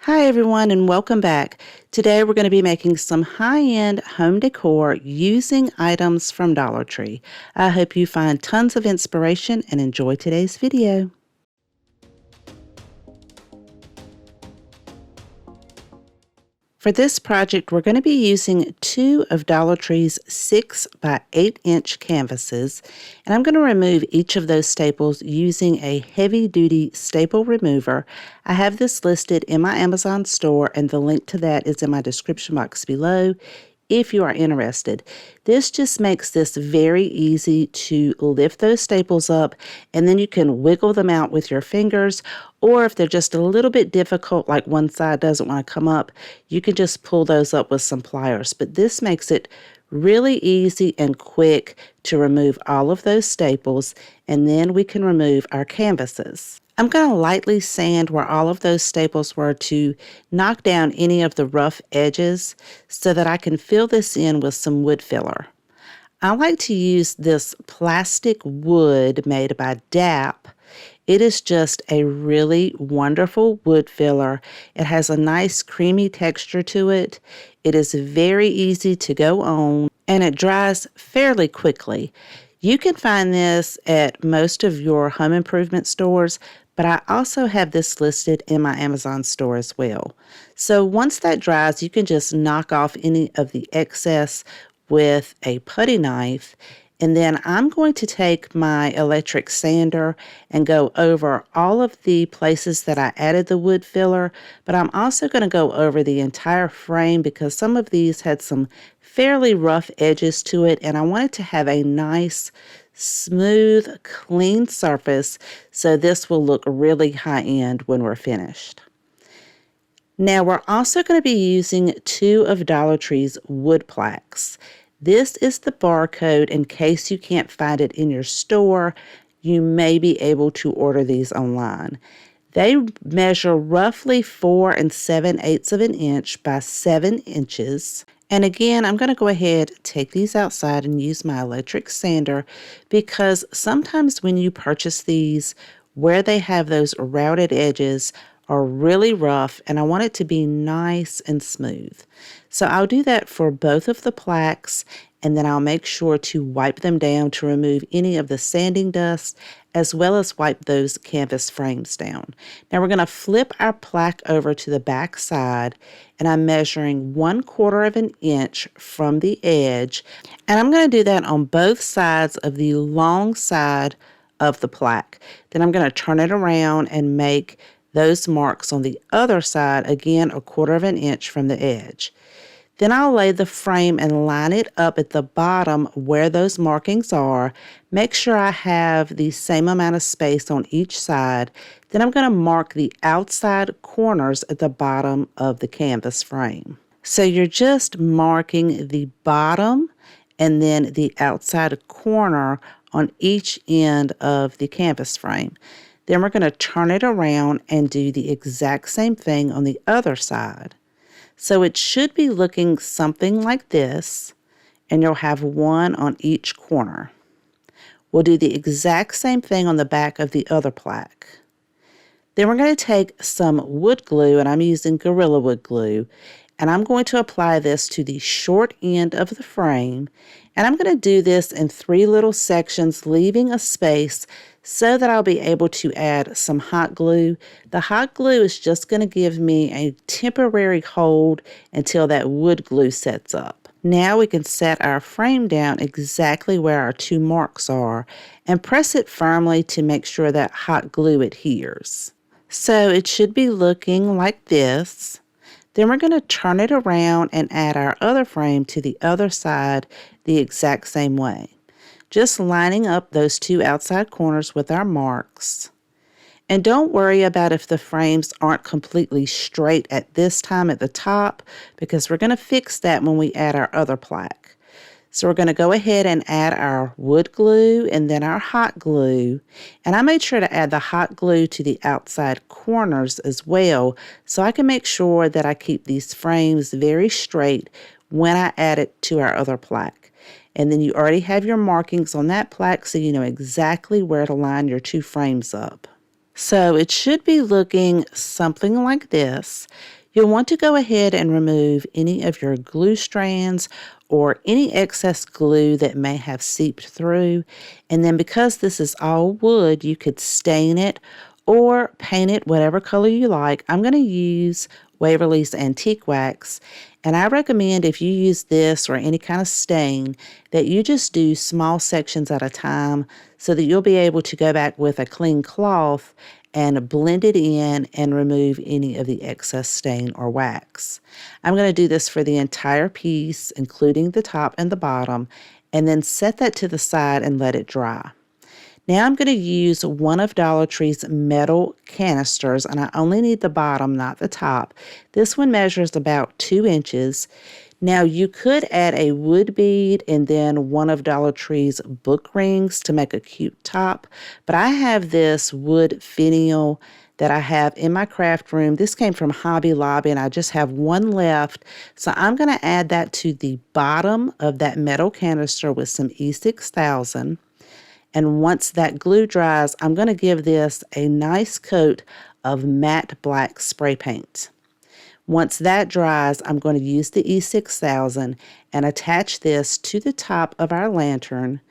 Hi everyone and welcome back. Today we're going to be making some high-end home decor using items from Dollar Tree. I hope you find tons of inspiration and enjoy today's video. For this project, we're going to be using two of Dollar Tree's 6 by 8 inch canvases, and I'm going to remove each of those staples using a heavy-duty staple remover. I have this listed in my Amazon store, and the link to that is in my description box below if you are interested. This just makes this very easy to lift those staples up, and then you can wiggle them out with your fingers, or if they're just a little bit difficult, like one side doesn't want to come up, you can just pull those up with some pliers. But this makes it really easy and quick to remove all of those staples, and then we can remove our canvases. I'm going to lightly sand where all of those staples were to knock down any of the rough edges so that I can fill this in with some wood filler. I like to use this plastic wood made by DAP. It is just a really wonderful wood filler. It has a nice creamy texture to it. It is very easy to go on, and it dries fairly quickly. You can find this at most of your home improvement stores, but I also have this listed in my Amazon store as well. So once that dries, you can just knock off any of the excess with a putty knife. And then I'm going to take my electric sander and go over all of the places that I added the wood filler, but I'm also going to go over the entire frame because some of these had some fairly rough edges to it, and I wanted to have a nice, smooth, clean surface, so this will look really high-end when we're finished. Now we're also going to be using two of Dollar Tree's wood plaques. This is the barcode in case you can't find it in your store. You may be able to order these online. They measure roughly 4 7/8 of an inch by 7 inches. And again, I'm going to go ahead, take these outside and use my electric sander because sometimes when you purchase these, where they have those routed edges are really rough, and I want it to be nice and smooth. So I'll do that for both of the plaques, and then I'll make sure to wipe them down to remove any of the sanding dust, as well as wipe those canvas frames down. Now we're going to flip our plaque over to the back side, and I'm measuring 1/4 of an inch from the edge, and I'm going to do that on both sides of the long side of the plaque. Then I'm going to turn it around and make those marks on the other side, again 1/4 of an inch from the edge. Then I'll lay the frame and line it up at the bottom where those markings are. Make sure I have the same amount of space on each side. Then I'm going to mark the outside corners at the bottom of the canvas frame. So you're just marking the bottom and then the outside corner on each end of the canvas frame. Then we're going to turn it around and do the exact same thing on the other side. So it should be looking something like this, and you'll have one on each corner. We'll do the exact same thing on the back of the other plaque. Then we're going to take some wood glue, and I'm using Gorilla Wood glue, and I'm going to apply this to the short end of the frame, and I'm going to do this in 3 little sections, leaving a space so that I'll be able to add some hot glue. The hot glue is just going to give me a temporary hold until that wood glue sets up. Now we can set our frame down exactly where our 2 marks are and press it firmly to make sure that hot glue adheres. So it should be looking like this. Then we're going to turn it around and add our other frame to the other side the exact same way. Just lining up those 2 outside corners with our marks. And don't worry about if the frames aren't completely straight at this time at the top, because we're going to fix that when we add our other plaque. So we're going to go ahead and add our wood glue and then our hot glue. And I made sure to add the hot glue to the outside corners as well, so I can make sure that I keep these frames very straight when I add it to our other plaque. And then you already have your markings on that plaque, so you know exactly where to line your 2 frames up. So it should be looking something like this. You'll want to go ahead and remove any of your glue strands or any excess glue that may have seeped through. And then because this is all wood, you could stain it or paint it whatever color you like. I'm going to use Waverly's Antique Wax. And I recommend if you use this or any kind of stain that you just do small sections at a time so that you'll be able to go back with a clean cloth and blend it in and remove any of the excess stain or wax. I'm going to do this for the entire piece, including the top and the bottom, and then set that to the side and let it dry. Now I'm going to use one of Dollar Tree's metal canisters, and I only need the bottom, not the top. This one measures about 2 inches. Now you could add a wood bead and then one of Dollar Tree's book rings to make a cute top, but I have this wood finial that I have in my craft room. This came from Hobby Lobby and I just have one left, so I'm going to add that to the bottom of that metal canister with some E6000. And once that glue dries, I'm going to give this a nice coat of matte black spray paint. Once that dries, I'm going to use the E6000 and attach this to the top of our lantern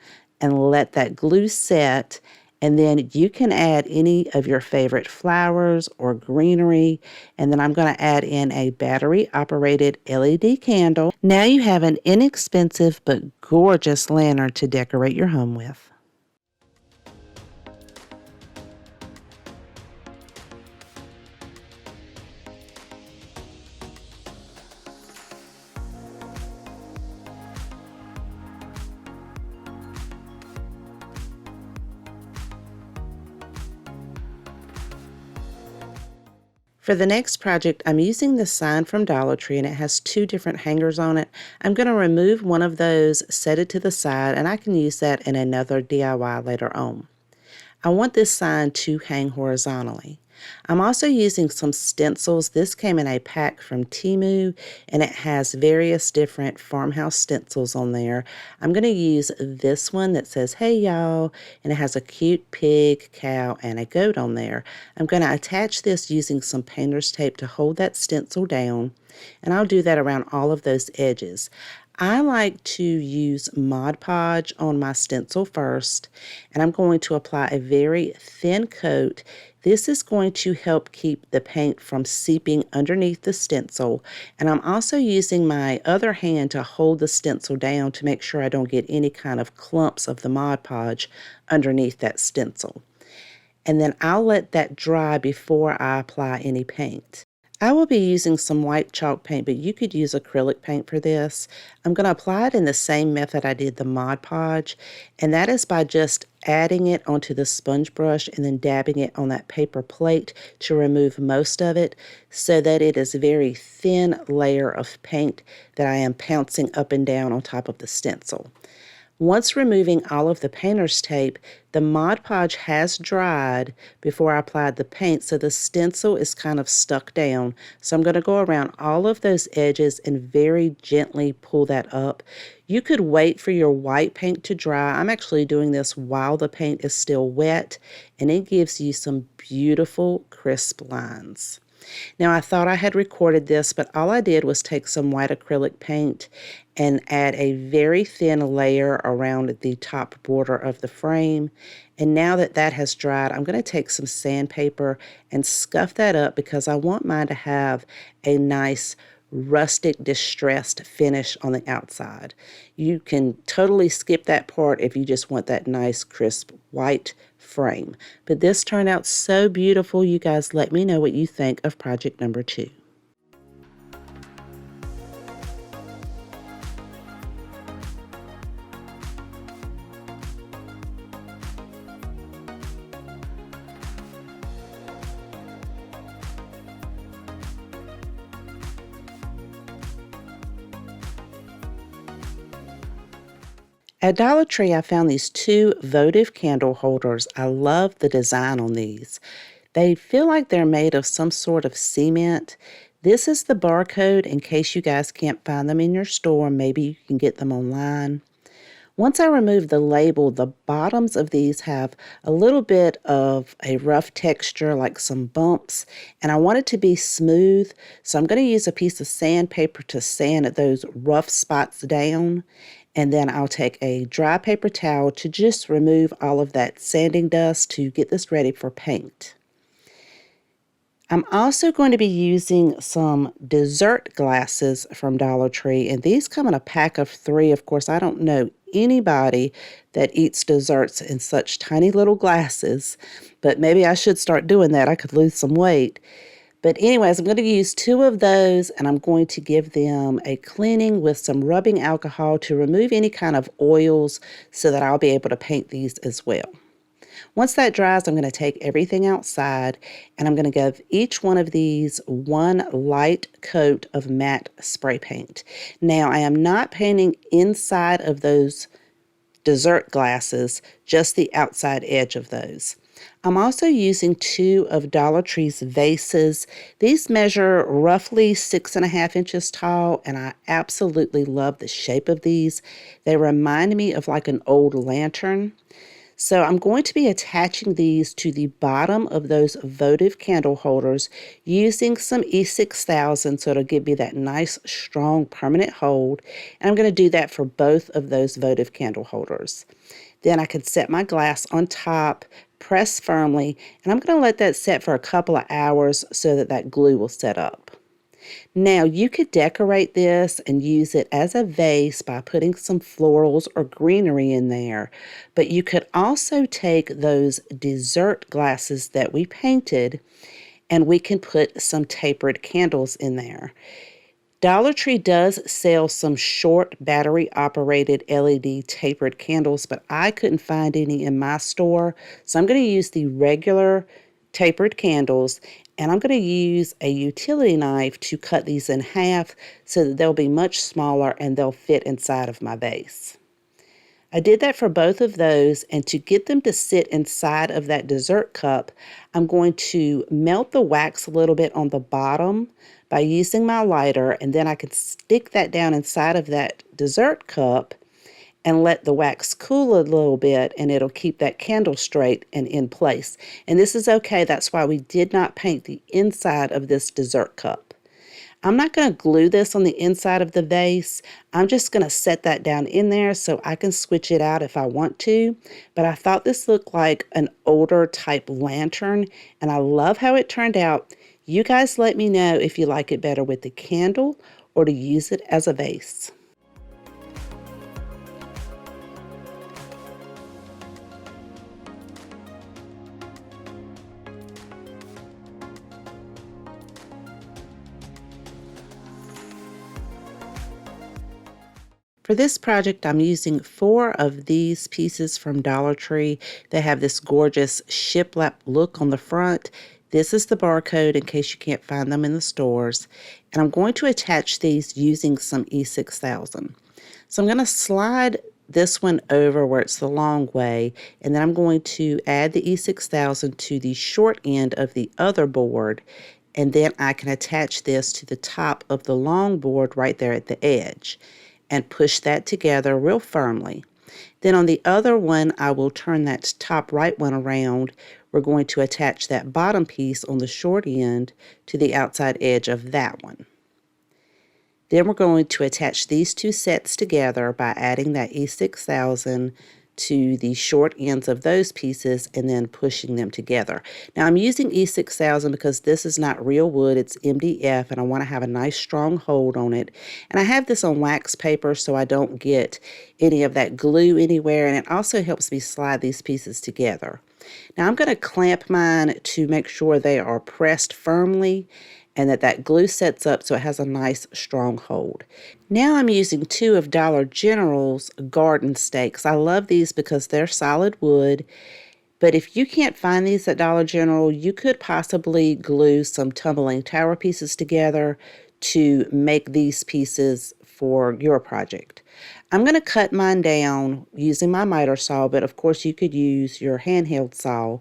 and let that glue set. And then you can add any of your favorite flowers or greenery. And then I'm going to add in a battery-operated LED candle. Now you have an inexpensive but gorgeous lantern to decorate your home with. For the next project, I'm using the sign from Dollar Tree and it has 2 different hangers on it. I'm going to remove one of those, set it to the side, and I can use that in another DIY later on. I want this sign to hang horizontally. I'm also using some stencils. This came in a pack from Temu and it has various different farmhouse stencils on there. I'm going to use this one that says, "Hey y'all," and it has a cute pig, cow, and a goat on there. I'm going to attach this using some painter's tape to hold that stencil down, and I'll do that around all of those edges. I like to use Mod Podge on my stencil first, and I'm going to apply a very thin coat. This is going to help keep the paint from seeping underneath the stencil, and I'm also using my other hand to hold the stencil down to make sure I don't get any kind of clumps of the Mod Podge underneath that stencil. And then I'll let that dry before I apply any paint. I will be using some white chalk paint, but you could use acrylic paint for this. I'm going to apply it in the same method I did the Mod Podge, and that is by just adding it onto the sponge brush and then dabbing it on that paper plate to remove most of it so that it is a very thin layer of paint that I am pouncing up and down on top of the stencil. Once removing all of the painter's tape, the Mod Podge has dried before I applied the paint, so the stencil is kind of stuck down. So I'm going to go around all of those edges and very gently pull that up. You could wait for your white paint to dry. I'm actually doing this while the paint is still wet, and it gives you some beautiful crisp lines. Now, I thought I had recorded this, but all I did was take some white acrylic paint and add a very thin layer around the top border of the frame. And now that that has dried, I'm going to take some sandpaper and scuff that up because I want mine to have a nice rustic distressed finish on the outside. You can totally skip that part if you just want that nice crisp white frame. But this turned out so beautiful. You guys let me know what you think of project number 2. At Dollar Tree, I found these 2 votive candle holders. I love the design on these. They feel like they're made of some sort of cement. This is the barcode in case you guys can't find them in your store. Maybe you can get them online. Once I remove the label, the bottoms of these have a little bit of a rough texture, like some bumps, and I want it to be smooth, so I'm going to use a piece of sandpaper to sand those rough spots down, and then I'll take a dry paper towel to just remove all of that sanding dust to get this ready for paint. I'm also going to be using some dessert glasses from Dollar Tree, and these come in a pack of 3. Of course, I don't know anybody that eats desserts in such tiny little glasses, but maybe I should start doing that. I could lose some weight. But anyways, I'm going to use 2 of those, and I'm going to give them a cleaning with some rubbing alcohol to remove any kind of oils so that I'll be able to paint these as well. Once that dries, I'm going to take everything outside, and I'm going to give each one of these one light coat of matte spray paint. Now, I am not painting inside of those dessert glasses, just the outside edge of those. I'm also using 2 of Dollar Tree's vases. These measure roughly 6.5 inches tall, and I absolutely love the shape of these. They remind me of like an old lantern. So I'm going to be attaching these to the bottom of those votive candle holders using some E6000, so it'll give me that nice, strong, permanent hold. And I'm going to do that for both of those votive candle holders. Then I can set my glass on top, press firmly, and I'm going to let that set for a couple of hours so that that glue will set up. Now, you could decorate this and use it as a vase by putting some florals or greenery in there, but you could also take those dessert glasses that we painted and we can put some tapered candles in there. Dollar Tree does sell some short battery-operated LED tapered candles, but I couldn't find any in my store, so I'm going to use the regular tapered candles, and I'm going to use a utility knife to cut these in half so that they'll be much smaller and they'll fit inside of my vase. I did that for both of those, and to get them to sit inside of that dessert cup, I'm going to melt the wax a little bit on the bottom by using my lighter, and then I can stick that down inside of that dessert cup and let the wax cool a little bit, and it'll keep that candle straight and in place. And this is okay. That's why we did not paint the inside of this dessert cup. I'm not going to glue this on the inside of the vase. I'm just going to set that down in there so I can switch it out if I want to. But I thought this looked like an older type lantern, and I love how it turned out. You guys let me know if you like it better with the candle or to use it as a vase. For this project, I'm using 4 of these pieces from Dollar Tree. They have this gorgeous shiplap look on the front. This is the barcode in case you can't find them in the stores. And I'm going to attach these using some E6000. So I'm going to slide this one over where it's the long way, and then I'm going to add the E6000 to the short end of the other board, and then I can attach this to the top of the long board right there at the edge and push that together real firmly. Then on the other one, I will turn that top right one around. We're going to attach that bottom piece on the short end to the outside edge of that one. Then we're going to attach these 2 sets together by adding that E6000 to the short ends of those pieces and then pushing them together. Now I'm using E6000 because this is not real wood, it's MDF, and I want to have a nice strong hold on it. And I have this on wax paper so I don't get any of that glue anywhere, and it also helps me slide these pieces together. Now I'm going to clamp mine to make sure they are pressed firmly and that glue sets up so it has a nice strong hold. Now I'm using 2 of Dollar General's garden stakes. I love these because they're solid wood, but if you can't find these at Dollar General, you could possibly glue some tumbling tower pieces together to make these pieces for your project. I'm going to cut mine down using my miter saw, but of course you could use your handheld saw.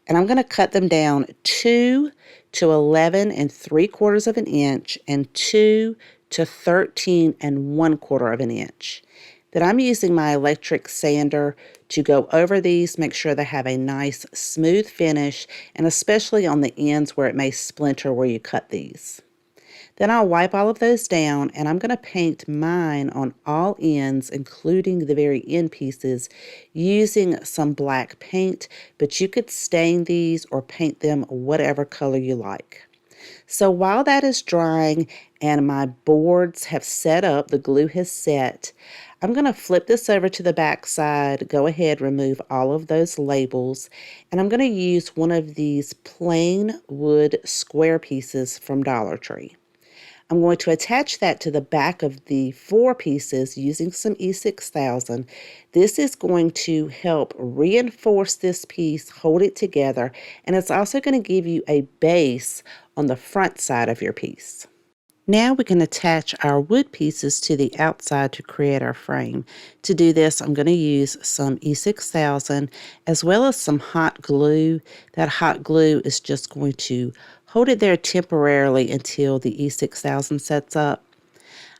And I'm going to cut them down 2 to 11 3/4 of an inch and 2 to 13 1/4 of an inch. Then I'm using my electric sander to go over these, make sure they have a nice smooth finish, and especially on the ends where it may splinter where you cut these. Then I'll wipe all of those down, and I'm going to paint mine on all ends, including the very end pieces, using some black paint, but you could stain these or paint them whatever color you like. So while that is drying and my boards have set up, the glue has set, I'm going to flip this over to the back side, go ahead, remove all of those labels, and I'm going to use one of these plain wood square pieces from Dollar Tree. I'm going to attach that to the back of the 4 pieces using some E6000. This is going to help reinforce this piece, hold it together, and it's also going to give you a base on the front side of your piece. Now we can attach our wood pieces to the outside to create our frame. To do this, I'm going to use some E6000 as well as some hot glue. That hot glue is just going to hold it there temporarily until the E6000 sets up.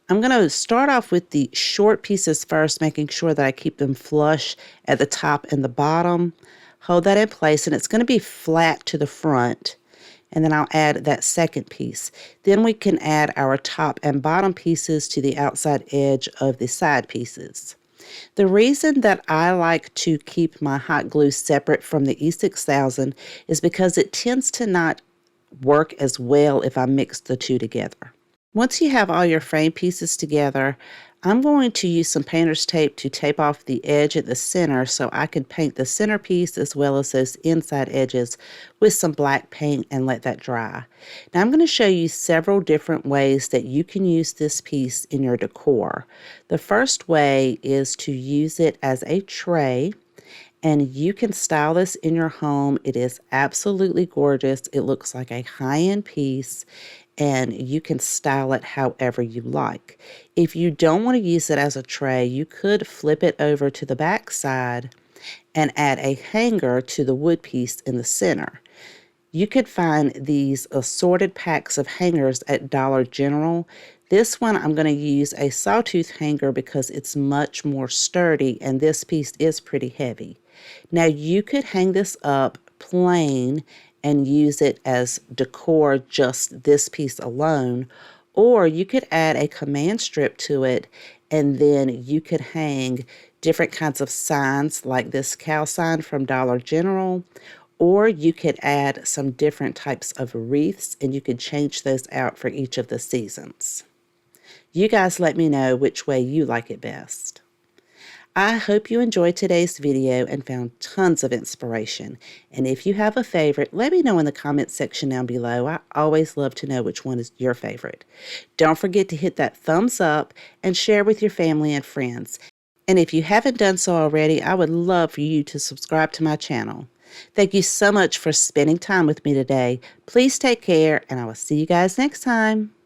I'm going to start off with the short pieces first, making sure that I keep them flush at the top and the bottom. Hold that in place, and it's going to be flat to the front. And then I'll add that second piece. Then we can add our top and bottom pieces to the outside edge of the side pieces. The reason that I like to keep my hot glue separate from the E6000 is because it tends to not work as well if I mix the two together. Once you have all your frame pieces together, I'm going to use some painter's tape to tape off the edge at the center so I can paint the centerpiece as well as those inside edges with some black paint and let that dry. Now I'm going to show you several different ways that you can use this piece in your decor. The first way is to use it as a tray, and you can style this in your home. It is absolutely gorgeous. It looks like a high-end piece, and you can style it however you like. If you don't want to use it as a tray, you could flip it over to the back side and add a hanger to the wood piece in the center. You could find these assorted packs of hangers at Dollar General. This one I'm going to use a sawtooth hanger because it's much more sturdy, and this piece is pretty heavy. Now you could hang this up plain and use it as decor, just this piece alone, or you could add a command strip to it, and then you could hang different kinds of signs like this cow sign from Dollar General, or you could add some different types of wreaths, and you could change those out for each of the seasons. You guys let me know which way you like it best. I hope you enjoyed today's video and found tons of inspiration. And if you have a favorite, let me know in the comments section down below. I always love to know which one is your favorite. Don't forget to hit that thumbs up and share with your family and friends. And if you haven't done so already, I would love for you to subscribe to my channel. Thank you so much for spending time with me today. Please take care, and I will see you guys next time.